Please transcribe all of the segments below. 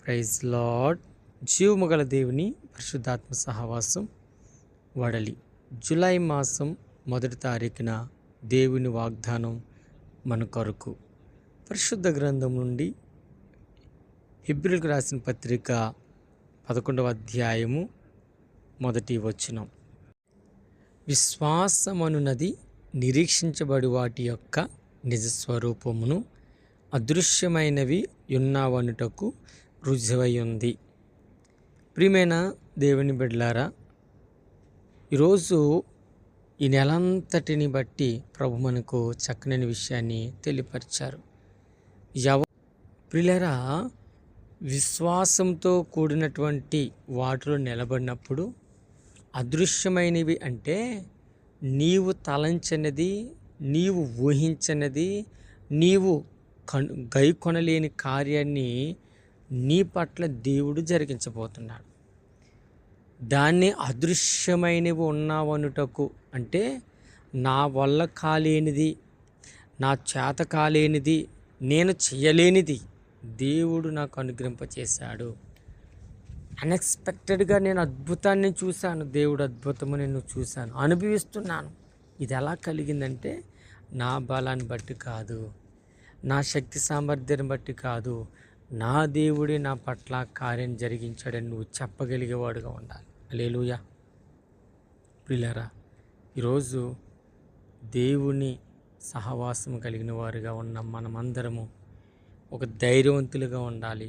Praise lord. జీవము గల దేవుని పరిశుద్ధాత్మ సహవాసం వడలి జూలై మాసం 1వ తారీఖున దేవుని వాగ్దానం మన కొరకు పరిశుద్ధ గ్రంథం నుండి హెబ్రీయులకు రాసిన పత్రిక 11వ అధ్యాయము 1వ వచనం. విశ్వాసమనున్నది నిరీక్షించబడి వాటి యొక్క నిజస్వరూపమును, అదృశ్యమైనవి యున్నవనుటకు రుజువై ఉంది. ప్రియమైన దేవుని బిడ్డలారా, ఈరోజు ఈ నెలంతటిని బట్టి ప్రభు మనకు చక్కని విషయాన్ని తెలియపరిచారు. ప్రియులారా, విశ్వాసంతో కూడినటువంటి వాటిలో నిలబడినప్పుడు అదృశ్యమైనవి అంటే నీవు తలంచనిది, నీవు ఊహించనిది, నీవు గైకొనలేని కార్యాన్ని నీ పట్ల దేవుడు జరిగించబోతున్నాడు. దాన్ని అదృశ్యమైనవి ఉన్నావనుటకు అంటే నా వల్ల కాలేనిది, నా చేత కాలేనిది, నేను చేయలేనిది దేవుడు నాకు అనుగ్రహింపచేశాడు. అన్ఎక్స్పెక్టెడ్గా నేను అద్భుతాన్ని చూశాను, దేవుడు అద్భుతము నేను చూశాను, అనుభవిస్తున్నాను. ఇది ఎలా కలిగిందంటే నా బలాన్ని బట్టి కాదు, నా శక్తి సామర్థ్యాన్ని బట్టి కాదు, నా దేవుడే నా పట్ల కార్యం జరిగించాడని నువ్వు చెప్పగలిగేవాడుగా ఉండాలి. హల్లెలూయా. ప్రియులారా, ఈరోజు దేవుని సహవాసం కలిగిన వారుగా ఉన్న మనమందరము ఒక ధైర్యవంతులుగా ఉండాలి,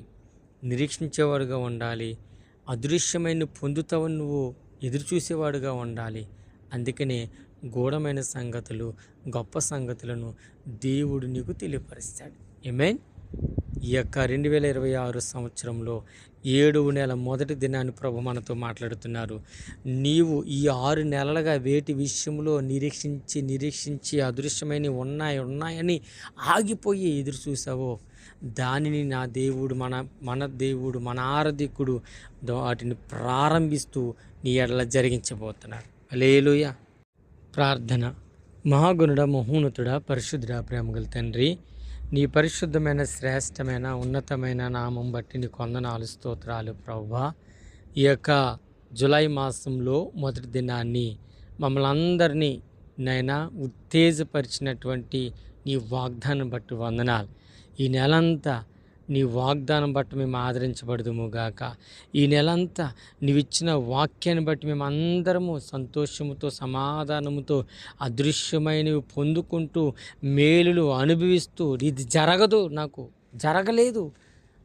నిరీక్షించేవాడుగా ఉండాలి, అదృశ్యమైన పొందుతావని నువ్వు ఎదురు చూసేవాడుగా ఉండాలి. అందుకనే గూఢమైన సంగతులు, గొప్ప సంగతులను దేవుడు నీకు తెలియపరుస్తాడు. ఆమేన్. ఈ యొక్క 2026 సంవత్సరంలో 7వ నెల 1వ దినాన్ని ప్రభు మనతో మాట్లాడుతున్నారు. నీవు ఈ 6 నెలలుగా వేటి విషయంలో నిరీక్షించి అదృశ్యమైన ఉన్నాయని ఆగిపోయి ఎదురు చూసావో దానిని నా దేవుడు మన దేవుడు మన ఆరాధికుడు వాటిని ప్రారంభిస్తూ నీ ఎడల జరిగించబోతున్నాడు. హల్లెలూయా. ప్రార్థన. మహాగణుడ, మహోన్నతుడ, పరిశుద్ధుడ, ప్రేమగల తండ్రి, నీ పరిశుద్ధమైన శ్రేష్టమైన ఉన్నతమైన నామం బట్టి నీ వందనాలు, స్తోత్రాలు ప్రభువా. ఈ యొక్క జూలై మాసంలో 1వ దినాన్ని మమ్మల్ని అందరినీ నైనా ఉత్తేజపరిచినటువంటి నీ వాగ్దానం బట్టి వందనాలు. ఈ నెలంతా నీ వాగ్దానం బట్టి మేము ఆదరించబడదుము గాక. ఈ నెలంతా నీవిచ్చిన వాక్యాన్ని బట్టి మేము అందరము సంతోషముతో, సమాధానముతో, అదృశ్యమైనవి పొందుకుంటూ, మేలులు అనుభవిస్తూ, ఇది జరగదు, నాకు జరగలేదు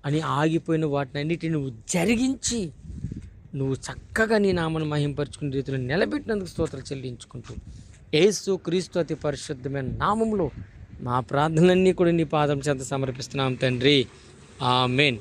అని ఆగిపోయిన వాటిని అన్నిటిని నువ్వు జరిగించి నువ్వు చక్కగా నీ నామను మహింపరుచుకునే రీతిలో నిలబెట్టినందుకు స్తోత్రాలు చెల్లించుకుంటూ యేసు క్రీస్తు అతి పరిశుద్ధమైన నామంలో మా ప్రార్థనలన్నీ కూడా నీ పాదం చెంత సమర్పిస్తున్నాం తండ్రి. ఆమేన్.